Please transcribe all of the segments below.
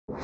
माले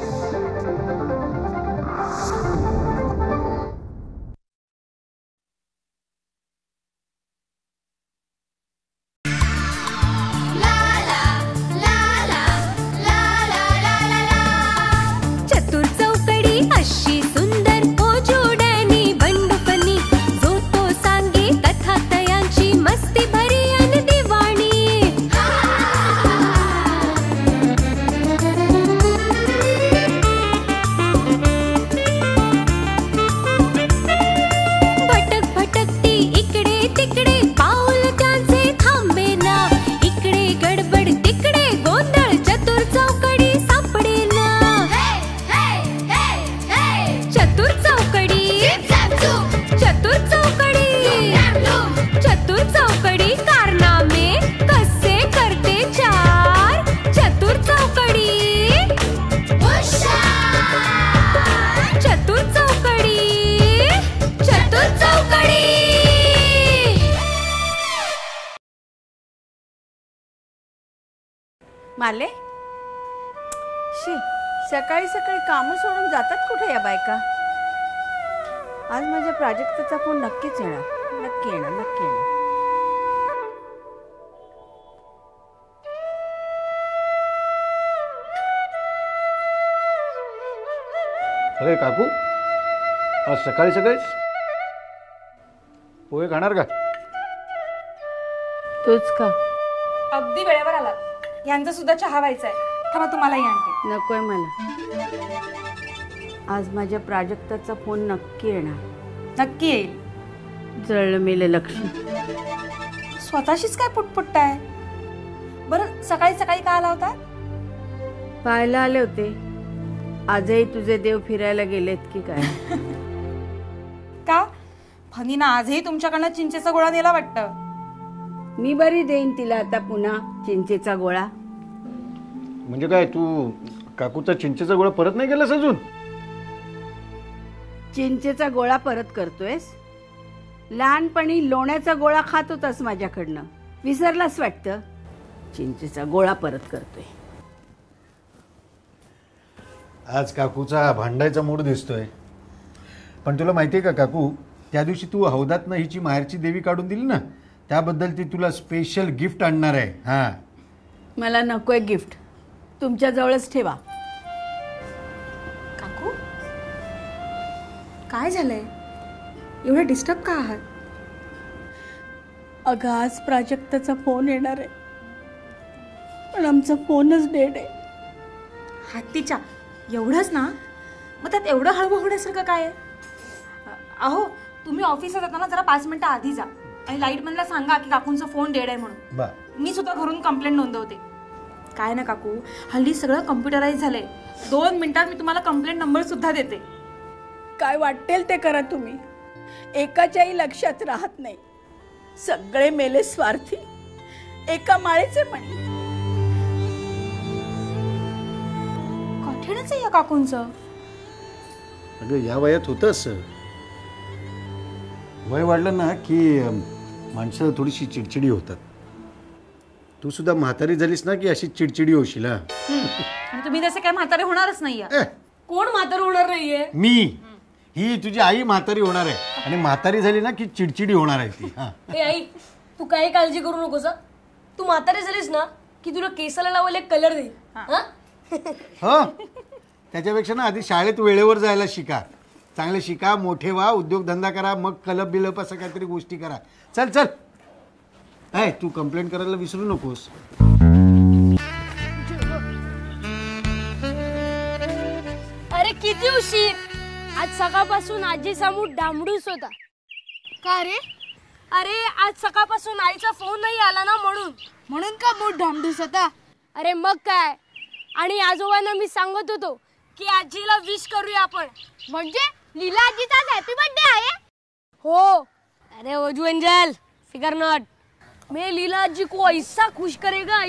शी सकाळी सकाळी कामं सोडून जातात कुठे या बायका? आज माझ्या प्राजक्ताचा फोन नक्कीच येणार, नक्की येणार, नक्की येणार. अरे काकू, आज सकाळी सकाळीच पोहे खाणार का? तूच का? अगदी वेळेवर आलात. यांचा सुद्धा चहा व्हायचा आहे. थांबा तुम्हालाही आणते. नकोय मला. आज माझ्या प्राजक्ताचा फोन नक्की येणार. नक्की येईल. जळलं मेले लक्ष. स्वतःशीच काय पुटपुटताय? बरं सकाळी सकाळी का आला होता? पाहायला आले होते. आजही तुझे देव फिरायला गेलेत की काय? का फनीना आजही तुमच्याकडनं चिंचेचा गोळा नेला वाटतं. मी बरी देईन तिला आता पुन्हा चिंचेचा गोळा. म्हणजे काय तू काकूचा चिंचेचा गोळा परत नाही केलास अजून? चिंचेचा गोळा परत करतोयस? लहानपणी लोण्याचा गोळा खात होतास माझ्याकडनं, विसरलास वाटतं. चिंचेचा गोळा परत करतोय. आज काकूचा भांडायचा मूड दिसतोय. पण तुला माहितीये का काकू, त्या दिवशी तू हौदातनं हिची माहेरची देवी काढून दिली ना, त्याबद्दल ती तुला स्पेशल गिफ्ट आणणार आहे. हा, मला नकोय गिफ्ट. तुमच्या जवळच ठेवा. काकू काय झालंय? एवढं डिस्टर्ब का आहात? अगं आज प्राजक्ताचा फोन येणार आहे, पण आमचा फोनच डेड आहे. हत्तीच्या एवढंच ना? मग त्यात एवढं हळवं होण्यासारखं काय आहे? अहो तुम्ही ऑफिसला जाताना जरा 5 मिनिटं आधी जा आणि लाईटमॅनला सांगा की काकूंचा फोन डेड आहे म्हणून. मी सुद्धा घरून कंप्लेंट नोंदवते. काय ना काकू, हल्ली सगळं कम्प्युटराइज झालंय. 2 मिनिटात मी तुम्हाला कंप्लेंट नंबर सुद्धा देते. काय वाटेल ते करा तुम्ही. एकाच्याही लक्षात राहत नाही. सगळे मेले स्वार्थी, एका माळेचे मणी. कठीणच आहे या काकूंचं. अगं या वयात होतं असं. वय वाढलं ना की माणसं थोडीशी चिडचिडी होतात. तू सुद्धा म्हातारी झालीस ना की अशी चिडचिडी होशील. आणि तुम्ही तसे काय म्हातारे होणारच नाहीये. कोण म्हातार होणार नाहीये? मी. ही तुझी आई म्हातारी होणार आहे आणि म्हातारी झाली ना की चिडचिडी होणार आहे ती. ए आई, तू काही काळजी करू नकोस. तू म्हातारी झालीस ना की तुला केसाला लावायला कलर देईल. हो, त्याच्यापेक्षा ना आधी शाळेत वेळेवर जायला शिका. चांगले शिका, मोठे व्हा, उद्योगधंदा करा, मग कलप बिलप असं काहीतरी गोष्टी करा. चल चल. आहे तू कंप्लेंट करायला विसरू नकोस. अरे किती उशीर. आज सकाळपासून आजीचा मूड डांबडूस होता. का रे? अरे आज सकाळपासून आईचा फोन नाही आला ना, म्हणून का मूड डांबडूस होता? अरे मग काय. आणि आजोबांना मी सांगत होतो की आजीला विश करूया आपण. म्हणजे लीला आजीचा हॅपी बर्थडे आहे? हो. अरे ओजू एंजल, फिकर नॉट. मैं लीला आजी को ऐसा खुश करेगा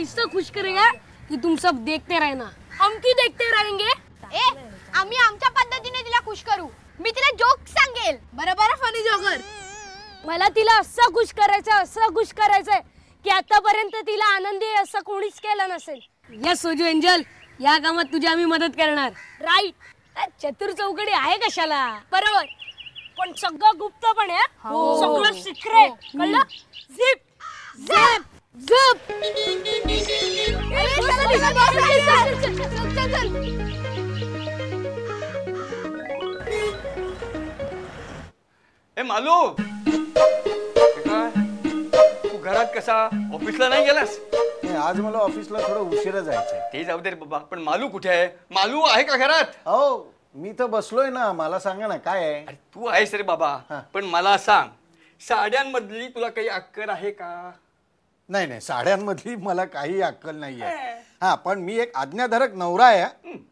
कि तुम सब देखते रहना. हम क्यों देखते रहेंगे? आम्ही आमच्या पद्धतीने तिला खुश करू. मी तिला जोक सांगेल. बरोबर फनी जोकर. मला तिला असं खुश करायचंय की आतापर्यंत तिला आनंदी असं कोणीच केलं नसेल. यस ओजू एंजल, या कामात तुझी आम्ही मदत करणार. राईट. चतुर चौकडी आहे कशाला. बरोबर. पण सगळं गुप्त पण आहे. सगळं सिक्रेट. कळलं. Zip zip zip. ए मालू, काय तू घरात कसा ऑफिसला नाही गेलास? नाही, आज मला ऑफिसला थोडं उशिरा जायचंय. ते जाऊ दे रे बाबा, पण मालू कुठे आहे? मालू आहे का घरात? हो, मी तर बसलोय ना. मला सांगा ना काय आहे. अरे तू आहेस रे बाबा, पण मला सांग, साड्यांमधली तुला काही अक्कल आहे का? नाही नाही, साड्यांमधली मला काही अक्कल नाहीये. हा, पण मी एक आज्ञाधारक नवरा आहे.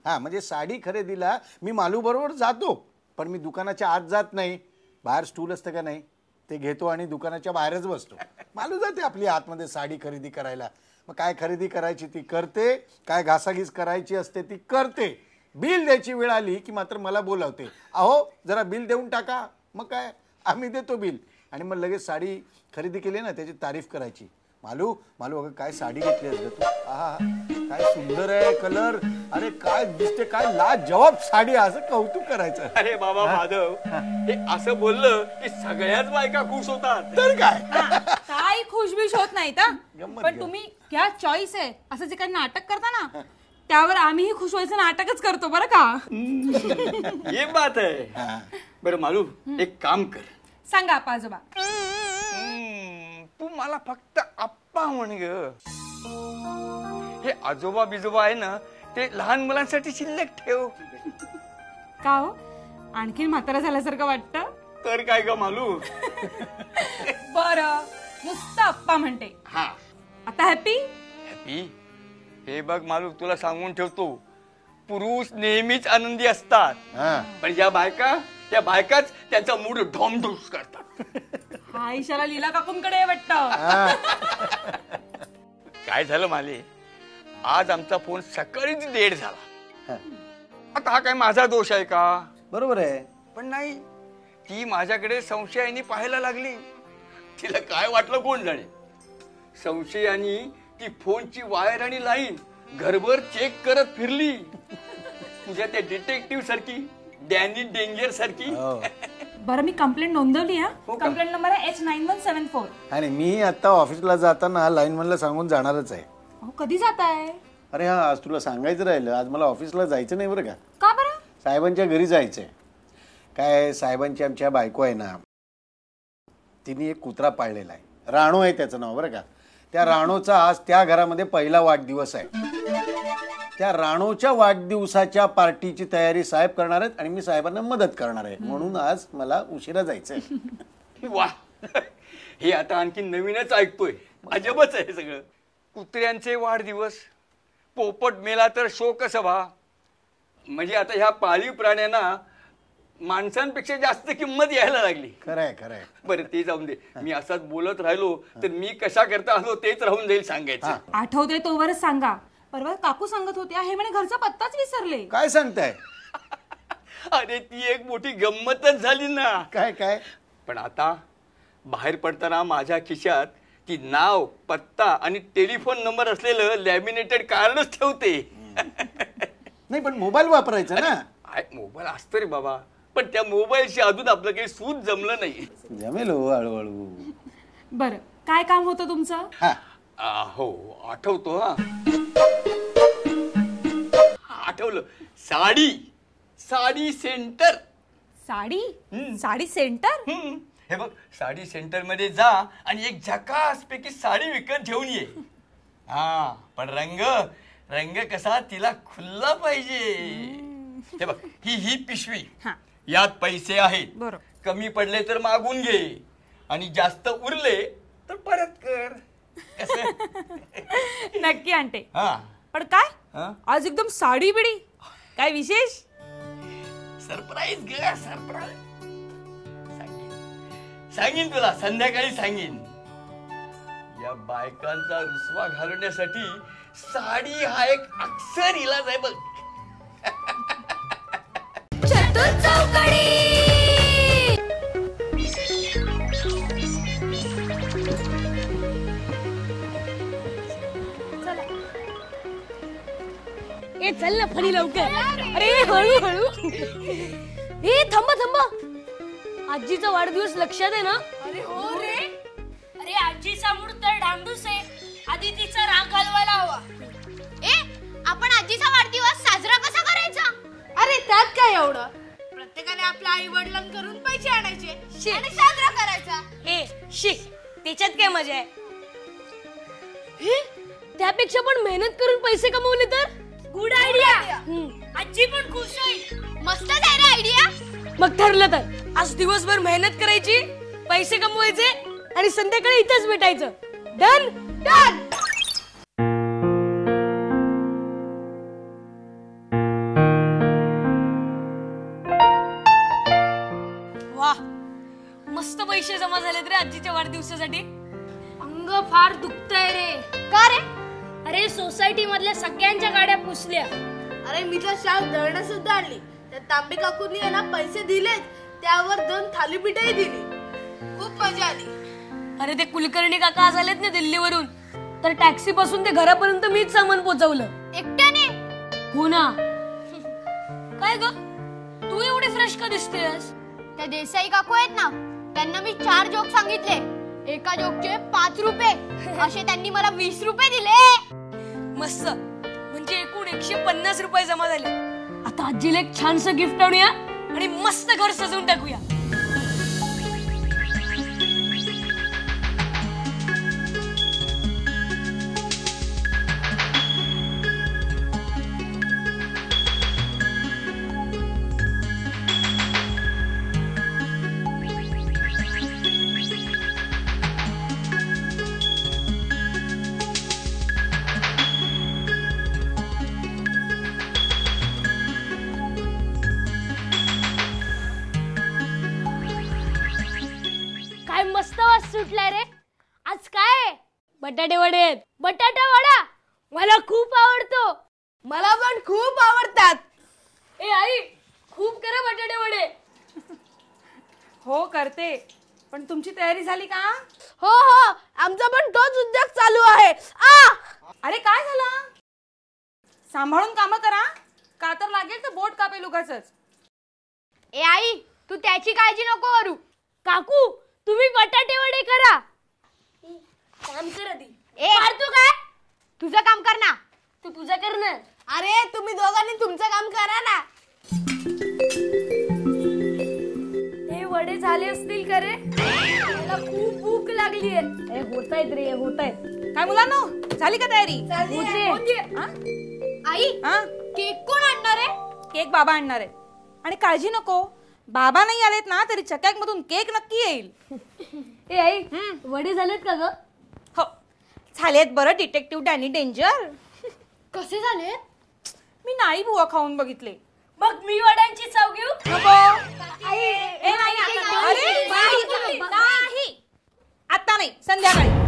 हा, म्हणजे साडी खरेदीला मी मालू बरोबर जातो, पण मी दुकानाच्या आत जात नाही. बाहेर स्टूल असतं का नाही, ते घेतो आणि दुकानाच्या बाहेरच बसतो. मालू जाते आपली आतमध्ये साडी खरेदी करायला. मग काय खरेदी करायची ती करते, काय घासाघीस करायची असते ती करते. बिल द्यायची वेळ आली की मात्र मला बोलावते, अहो जरा बिल देऊन टाका. मग काय, आम्ही देतो बिल आणि मग लगेच साडी खरेदी केली ना त्याची तारीफ करायची. मालू मालू अगं काय साडी घेतली आहेस ग तू. आहा, काय सुंदर आहे कलर. अरे काय दिसते, काय लाजवाब साडी. असं कौतुक करायचं. अरे बाबा माधव, हे असं बोललं की सगळ्याच बायका खुश होतात. तर काय. काही खुशबिश होत नाही तर. गंमत पण गं. तुम्ही घ्या चॉईस आहे. असं जे काही नाटक करता ना, त्यावर आम्हीही खुश व्हायचं नाटकच करतो बरं का. हे बात आहे. बरं मालू, एक काम कर. सांगा आप्पा आजोबा. तू मला फक्त आप्पा म्हण ग. हे आजोबा बिजोबा आहे ना, ते लहान मुलांसाठी शिल्लक ठेव. का हो, आणखीन म्हातारा झाल्यासारखं वाटतं. तर काय ग मालू. बरं, नुसतं आप्पा म्हणते. हा, आता हॅपी. हॅपी. हे बघ मालू, तुला सांगून ठेवतो, पुरुष नेहमीच आनंदी असतात, पण ज्या बायका, त्या बायकाच त्यांचा मूड ढोमढूस करतात. हा इशारा लीला काकूंकडे वाटतं. काय झालं माले, आज आमचा फोन सकाळीच डेड झाला. आता हा काय माझा दोष आहे का? बरोबर आहे. पण नाही, ती माझ्याकडे संशयाने पाहायला लागली. तिला काय वाटलं कोण जाणे. संशयाने ती फोनची वायर आणि लाईन घरभर चेक करत फिरली. तुझ्या त्या डिटेक्टिव्ह सारखी, डॅनी डेंजर सारखी. बरं, मी कंप्लेंट नोंदवली आहे. हो का? कंप्लेंट नंबर आहे H9174. आणि मी आता ऑफिसला जाताना लाईनमनला सांगून जाणारच आहे. अहो, कधी जाताय? अरे हा, आज तुला सांगायचं राहिलं, आज मला ऑफिसला जायचं नाही बरं का. का बरं? साहेबांच्या घरी जायचंय. काय, साहेबांची आमच्या बायको आहे ना, तिने एक कुत्रा पाळलेला आहे. राणो आहे त्याचं नाव बरं का. त्या राणोचा आज त्या घरामध्ये पहिला वाढदिवस आहे. त्या राणोच्या वाढदिवसाच्या पार्टीची तयारी साहेब करणार आहेत आणि मी साहेबांना मदत करणार आहे. म्हणून आज मला उशिरा जायचंय. वा, हे आता आणखी नवीनच ऐकतोय. अजबच आहे सगळं. कुत्र्यांचे वाढदिवस, पोपट मेला तर शोकसभा. म्हणजे आता ह्या पाळीव प्राण्यांना माणसांपेक्षा जास्त किंमत यायला लागली. खरंय खरंय. बरं ते जाऊन दे. मी असाच बोलत राहिलो तर मी कशा करता आलो तेच राहून जाईल सांगायचं. आठवतंय तोवरच सांगा. परवा काकू सांगत होत्या हे म्हणे घरचा पत्ताच विसरले. काय सांगताय. अरे ती एक मोठी गंमतच झाली ना. काय काय. पण आता बाहेर पडताना माझ्या खिशात ती नाव, पत्ता आणि टेलिफोन नंबर असलेलं लॅमिनेटेड कार्डच ठेवते. नाही, पण मोबाईल वापरायचा ना. मोबाईल असतो रे बाबा, पण त्या मोबाईलशी अजून आपलं काही सूत जमलं नाही. जमेल हो हळूहळू. बरं, काय काम होतं तुमचं? हो आठवतो. आठवलं. साडी, साडी सेंटर. साडी? साडी सेंटर? हे बघ, साडी सेंटर मध्ये जा आणि एक झकास पैकी साडी विकत घेऊन ये. हा, पण रंग, रंग कसा तिला खुल्ला पाहिजे. हे बघ, ही पिशवी, यात पैसे आहेत. बरोबर. कमी पडले तर मागून घे आणि जास्त उरले तर परत कर. नक्की आणते. हा, पण काय हा? आज एकदम साडी बिडी, काय विशेष? सरप्राईज ग, सरप्राईज. सांगीन तुला, संध्याकाळी सांगीन. या बायकांचा रुसवा घालवण्यासाठी साडी हा एक अक्षर इलाज आहे बघ. चतुर चौकडी. ए चल ना फणी लवकर. अरे हळू हळू. ए थांबा थांबा. आजीचा वाढदिवस लक्षात आहे ना? अरे हो रे. अरे आजीचा मूड तर डांडूस आहे. आधी तिचा राग घालवायला हवा. ए आपण आजीचा वाढदिवस साजरा कसा करायचा? अरे त्यात काय एवढं? प्रत्येकाने आपल्या आई वडिलांकडून पैसे आणायचे आणि साजरा करायचा. ए शिक, त्याच्यात काय मजा आहे? हे त्यापेक्षा पण मेहनत करून पैसे कमवले तर गुड आयडिया. आजी पण खुश होईल. मस्तच आहे रे आयडिया. मग ठरलं तर आज दिवसभर मेहनत करायची, पैसे कमवायचे आणि संध्याकाळी इथेच भेटायचं. Done done. वाह, मस्त पैसे जमा झालेत रे आजीच्या वाढदिवसासाठी. अंग फार दुखतंय रे. का रे? अरे सोसायटी मधल्या सगळ्यांच्या गाड्या पुसल्या. अरे मी तर शाळ दळणं सुद्धा आणली. त्या तांबे काकूंनी यांना पैसे दिलेत, त्यावर 2 थालीपीठही दिली. खूप मजा आली. अरे ते कुलकर्णी काका आज आलेत ना दिल्लीवरून, तर टॅक्सी पासून ते घरापर्यंत मीच सामान पोहोचवलं. एकट्याने? हो ना. काय ग, तू एवढी फ्रेश का दिसतेस? त्या देसाई काकू आहेत ना, त्यांना मी 4 जोक सांगितले. एका जोकचे 5 रुपये. असे त्यांनी मला 20 रुपये दिले. मस्त, म्हणजे एकूण 150 रुपये जमा झाले. आता आजीला एक छानसं गिफ्ट आणूया आणि मस्त घर सजवून टाकूया. काय मस्त वास सुटलाय रे. आज काय? बटाटे वडे आहेत. बटाटा वडा मला खूप आवडतो. मला पण खूप आवडतात. ए आई, खूप करा बटाटे वडे. हो करते. पण तुमची तयारी झाली का? हो हो, आमचा पण तोच उद्योग चालू आहे. आ! अरे काय झालं? सांभाळून काम करा, का तर लागेल तर बोट कापेल उगाचच. ए आई, तू त्याची काळजी नको करू. काकू, तुम्ही बटाटे वडे करा. काम कर आधी. ए तू काय? तुझं काम कर ना. तू तुझा कर ना. अरे तुम्ही दोघांनी तुमचं काम करा ना. हे वडे झाले असतील का रे? मला खूप भूक लागली आहे. होतायत रे, होतायत. काय मुलांनो, झाली का तयारी? होते. हा? आई, हा? केक कोण आणणार आहे? केक बाबा आणणार आहे. आणि काळजी नको, बाबा नाही आलेत ना तरी चकॅक मधून केक नक्की येईल. ए आई, वडे झालेत का ग? हो झालेत. बरं डिटेक्टिव्ह डॅनी डेंजर. कसे झाले? मी नाही बुवा खाऊन बघितले. मग मी वड्यांची चव घेऊ? नको. ए, नाही, आता- अरे, नाही. आता नाही, संध्याकाळी.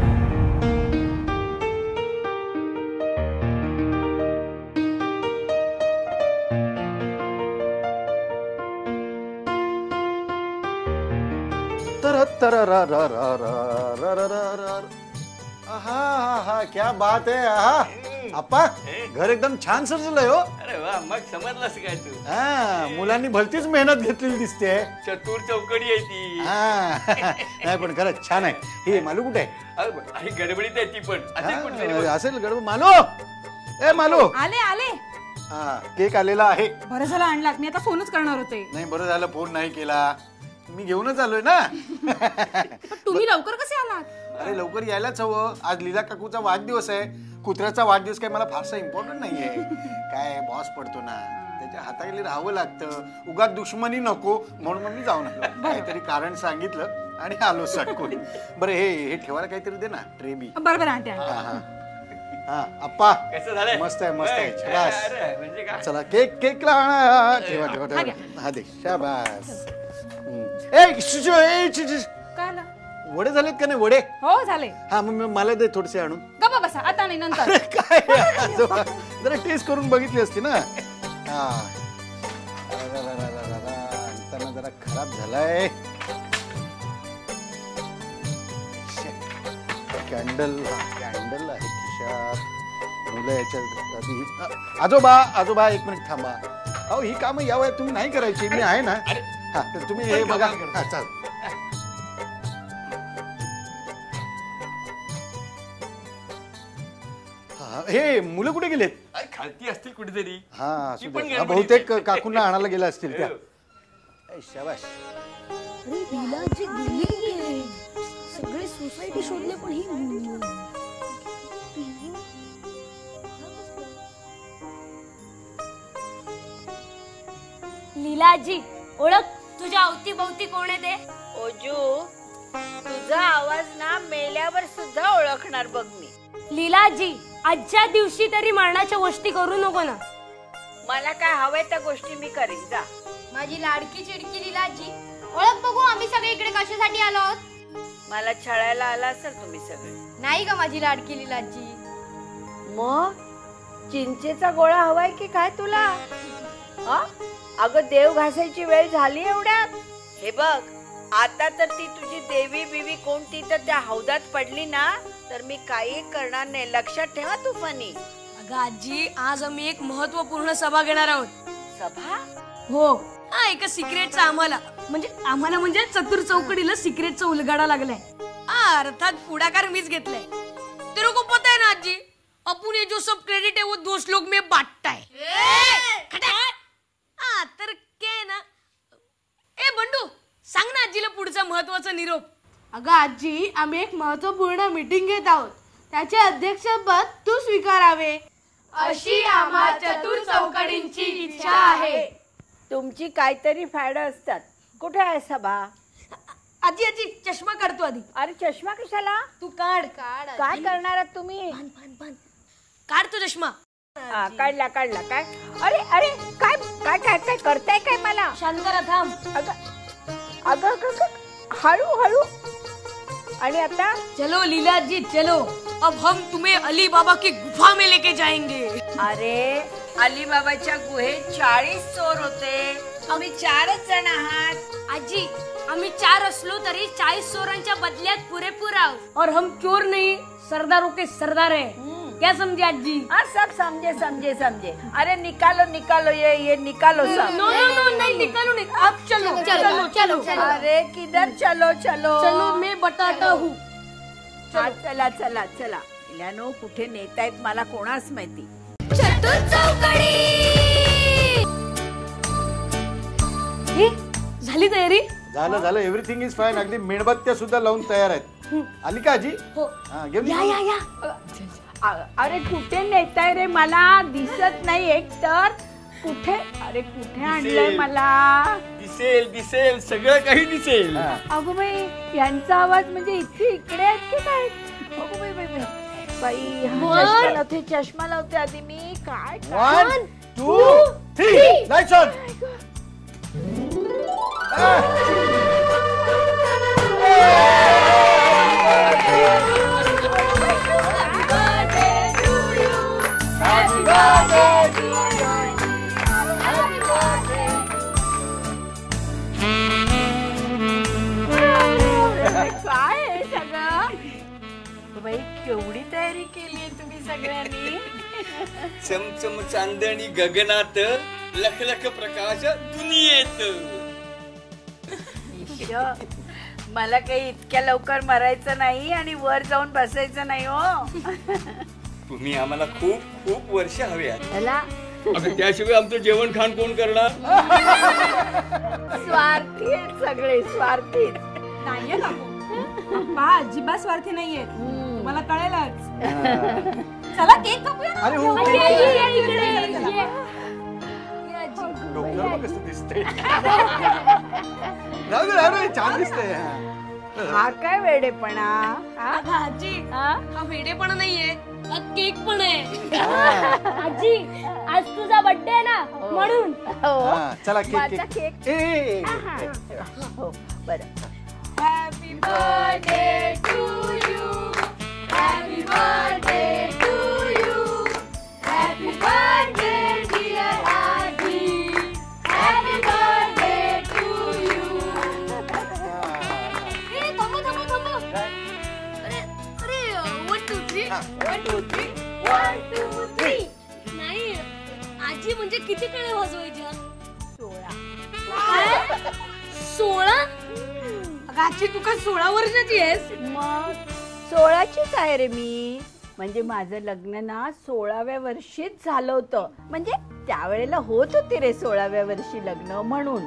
हा क्या बात आहे. आहा अप्पा, घर एकदम छान सजलंय हो. अरे वा, मग समजलंस काय तू? हा, मुलांनी भलतीच मेहनत घेतलेली दिसते. चतुर चौकडी आहे ती. हा नाही पण खरंच छान आहे. हे मालू कुठे आहे? अरे गडबडीत आहे ती पण. असेल कुठेतरी बघ. असेल गडबड. मालू, ए मालू. आले आले. हा, केक आलेला आहे. बरं झालं आणलात, मी आता फोनच करणार होते. नाही बरं झालं फोन नाही केला. मी घेऊनच आलोय ना. तुम्ही लवकर कसे आलात? अरे लवकर यायलाच हवं. आज लीला काकूचा वाढदिवस आहे. कुत्र्याचा वाढदिवस काय मला फारसा इम्पॉर्टंट नाहीये. काय बॉस पडतो ना, त्याच्या हाताखाली राहावं लागतं. उगाच दुश्मनी नको म्हणून मग मी जाऊन आलो. काहीतरी कारण सांगितलं आणि आलो सटकून. बरं हे ठेवायला काहीतरी दे ना, ट्रे बी. बरं बरं आणते. हा हा हा अप्पा, कसं झालंय? मस्त आहे मस्त आहे. शाबास. अरे, म्हणजे काय? चला केकला ठेवा ठेवा ठेवा. हा दे. शाबास. ए शिशो, ए शिशो. काय आलं? वडे झालेत का नाही वडे? हो झाले. हा मग मला दे थोडेसे आणून. गप्पा बसा, आता नाही नंतर. अरे काय जरा टेस्ट करून बघितली असती ना. हा आणताना जरा खराब झालाय. कॅन्डल, हा कॅन्डल आहे खिशात. मुलं याच्या आधी आजोबा आजोबा एक मिनिट थांबा. अहो ही कामं या वयात तुम्ही नाही करायची. मी आहे ना. हा तर तुम्ही हे बघा. हा चाल. हे मुलं कुठे गेलेत? अरे खालती असतील कुठेतरी. हा ती असू पण दे. गडबडीत बहुतेक आहे. काकूंना आणायला गेला असतील त्या. हो. शाबाश. अरे लीलाजी गेली. सगळे सोसायटी शोधले पण ही लीलाजी ओळख तुझ्या अवतीभवती कोण आहे ते? ओजू तुझा आवाज ना मेल्यावर सुद्धा ओळखणार बघ मी. लीलाजी आजच्या दिवशी तरी मरणाच्या गोष्टी करू नको ना. मला काय हवंय त्या गोष्टी मी करीन. जा. माझी लाडकी चिडकी लीलाजी, ओळख बघू आम्ही सगळे इकडे कशासाठी आलो आहोत. मला छळायला आला असेल तुम्ही सगळे. नाही का माझी लाडकी लीलाजी? मग चिंचेचा गोळा हवाय की काय तुला? हा? अगं देव घासायची वेळ झाली एवढ्यात. हे बघ आता तर ती तुझी देवी बिवी कोणती तर त्या हौदात पडली ना तर मी काही करणार नाही. लक्षात ठेवा तू फनी. अगं आजी आज आम्ही एक महत्वपूर्ण सभा घेणार आहोत. सभा? हो हा एका सिक्रेटचा आम्हाला म्हणजे चतुर चौकडीला सिक्रेटचा उलगाडा लागलाय. अर्थात पुढाकार मीच घेतलाय. तेरे को पता है ना आजी अपन ये जो सब क्रेडिट है वो 2 लोग में बांटता है. तर काय ना ए बंडू सांग ना आजीला पुढचा महत्वाचा निरोप. अगं आजी आम्ही एक महत्वपूर्ण मीटिंग घेत आहोत. त्याचे अध्यक्षपद तू स्वीकारावे अशी आम्हा चतुर चौकडींची इच्छा आहे. तुमची काहीतरी फॅड असतात. कुठे आहे सभा? आजी आजी चष्मा काढतो आधी. अरे चष्मा कशाला? तू काढ. काय करणार आहात तुम्ही? काढ तो चष्मा. हा, काढला काढला. काय अरे अरे काय काय काय काय करताय काय मला? शांत करा थांब. अगं अगं अगं, हळू हळू. आणि आता चलो लीला जी चलो अब हम तुम्हें अली बाबा की गुफा में लेके जाएंगे. अरे अलीबाबाच्या गुहेत 40 चोर होते. आम्ही 4च जण आहात. आजी आम्ही 4 असलो तरी 40 चोरांच्या बदल्यात पुरेपूर आहोत. और हम चोर नहीं सरदारों के सरदार हैं. क्या समझे आजी? हाँ सब समझे समझे समझे. अरे निकालो निकालो ये निकालो सब. नो नो नो नहीं निकालो नहीं. अब चलो चलो चलो चलो. अरे किधर चलो चलो. चलो मैं बताता हूँ. हा चला चला चला. इल्यानो कुठे नेतायत मला कोणास माहिती. चतुर चौकडी. झाली तयारी? झालं झालं. Everything is fine. अगदी मेणबत्त्या सुद्धा लावून तयार आहेत. आली का आजी? हो. हा घेऊन या या या. अरे कुठे नेताय रे? मला दिसत नाही एक तर. कुठे? अरे कुठे आणलंय मला? दिसेल दिसेल सगळं काही दिसेल. अगो बाई यांचा आवाज म्हणजे इथे इकडे आहेत की काय? अगो बाई बाई बाई बाई चष्मा लावते चष्मा लावते आधी मी. काय 1 2 3 लाईट्स ऑन. काय आहे सगळं? बाई केवढी तयारी केली तुम्ही सगळ्यांनी. चमचम चांदणी गगनात लखलख प्रकाश दुनियेत. मला काही इतक्या लवकर मरायचं नाही आणि वर जाऊन बसायचं नाही हो. तुम्ही आम्हाला खूप खूप वर्ष हवे आहेत. चला. अगं त्याशिवाय आमचं जेवण खाण कोण करणार? स्वार्थी आहेत सगळे स्वार्थी. नाहीये काकू. पहा अजिबात स्वार्थी नाहीये. तुम्हाला कळेलच. चला केक कापूया ना. अरे हो. ये, ये, ये, इकडे ये. डोक्यावर बघ कसं दिसतंय. राहू दे राहू दे. छान दिसतंय. हा काय वेडेपणा. अगं आजी हा? हा वेडेपणा नाहीये हा केक पण आहे. आजी आज तुझा बर्थडे आहे ना म्हणून. हो. हा, चला केक माझा केक. केक. ए हो बरं. Happy birthday to you. Happy birthday to you. Happy birthday dear Adi. Happy birthday to you. ए थांबा. अरे 1 2 3 1 2 3 1 2 आजी तू का 16 वर्षाची आहेस? मग 16चीच आहे रे मी. म्हणजे माझं लग्न ना 16व्या वर्षीच झालं होतं. म्हणजे त्यावेळेला होत होती रे 16व्या वर्षी लग्न म्हणून.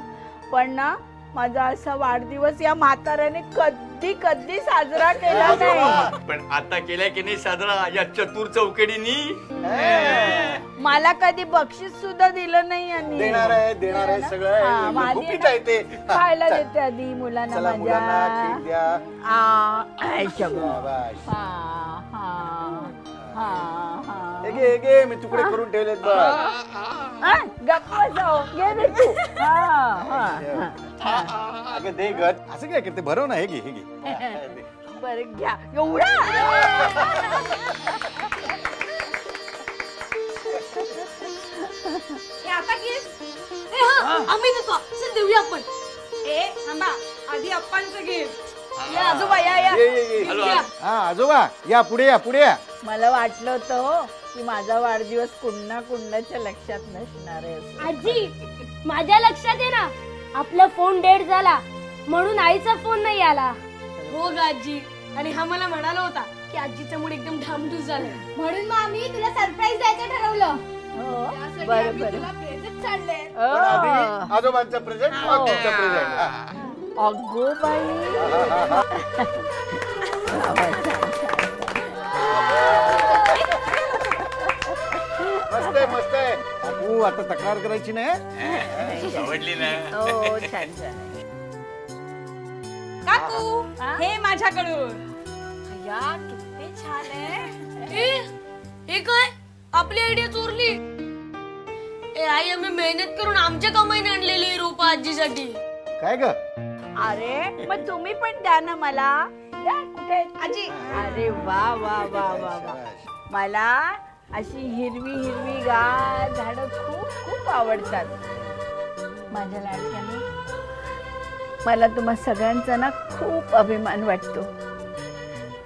पण ना माझा असा वाढदिवस या म्हाताऱ्याने कधी कधी साजरा केला नाही. पण आता केलाय की नाही साजरा या चतुर चौकडीनी? मला कधी बक्षीस सुद्धा दिलं नाही यांनी. देणार आहे सगळं आहे. माझी गुपित आहे ते. खायला देते आधी मुलांना चला, मुलांना माझ्या. केक द्या. शाबास. हे घे, हे घे, मी तुकडे करून ठेवलेत बघ. गप्प बसाव. घे रे तू. अगं दे ग. असं काय करते? भरव ना. हे घे, हे घे. बरं घ्या. एवढा हे आता गिफ्ट. आम्ही देतो. चल देऊया आपण. ए थांबा, आधी अप्पांचं गिफ्ट. या आजोबा या या. ये. हा आजोबा या, पुढे या, पुढे या. मला वाटलं होतं हो की माझा वाढदिवस कुणा कुणाच्या लक्षात नसणार आहे असं. आजी माझ्या लक्षात आहे ना, आपला फोन डेड झाला म्हणून आईचा फोन नाही आला. हो ग आजी. आणि हा मला म्हणाला होता की आजीचा मूड एकदम ढामढूस झालाय, म्हणून मग आम्ही तुला सरप्राईज द्यायचं ठरवलं. हो, त्यासाठी बरं आम्ही बरं. तुला प्रेझेंट चालले. पण आधी आजोबांचं प्रेझेंट, मग तुमचं प्रेझेंट. अगो बाई. मस्त आहे, मस्त आहे. तू आता तक्रार करायची नाही. आवडली ना? हो छान छान. काकू हे माझ्याकडून. या किती छान आहे. हे काय आपली आयडिया चोरली? ए आई, आम्ही मेहनत करून आमच्या कमाईने आणलेली रूपा आजीसाठी. काय ग? अरे मग तुम्ही पण द्या ना मला. द्या. कुठे आहेत? आजी अरे वा वा वा वा वा. मला अशी हिरवी हिरवी गार झाडं खूप खूप आवडतात. माझ्या लाडक्याने मला तुम्हा सगळ्यांचा ना खूप अभिमान वाटतो.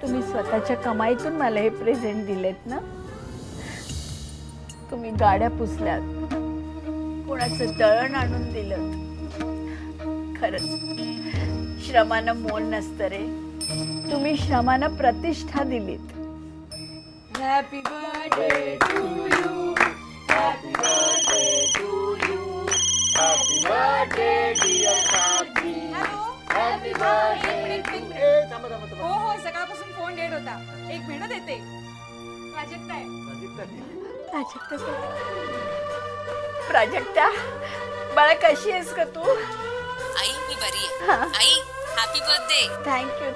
तुम्ही स्वतःच्या कमाईतून मला हे प्रेझेंट दिलेत ना. तुम्ही गाड्या पुसल्यात, कोणाचं दळण आणून दिलं. खरंच श्रमानं मोल नसतं रे. तुम्ही श्रमानं प्रतिष्ठा दिलीत. Happy birthday to you. Happy birthday to you. Happy birthday dear काकी. Happy birthday. हो हो, सकाळपासून फोन डेड होता. एक मिनिट देते. प्राजक्ता आहे. प्राजक्ता बाळा, कशी आहेस का तू? आई मी बरी आहे. आई हॅपी बर्थडे.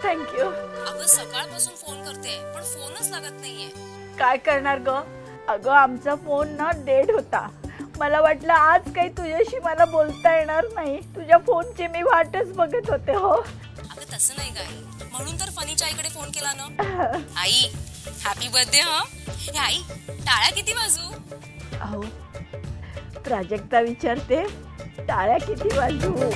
थँक्यू. अगं सकाळपासून फोन करते पण फोनच लागत नाहीये. काय करणार ग? अगं आमचा फोन ना डेड होता. मला वाटलं आज काही तुझ्याशी मला बोलता येणार नाही. तुझ्या फोनची मी वाटच बघत होते. हो अगं तसं नाही गाई, म्हणून तर फनीच्या आईकडे फोन केला ना. आई हॅपी बर्थडे. हा हे आई, टाळ्या किती वाजू? अहो प्राजक्ता विचारते टाळ्या किती वाजवू.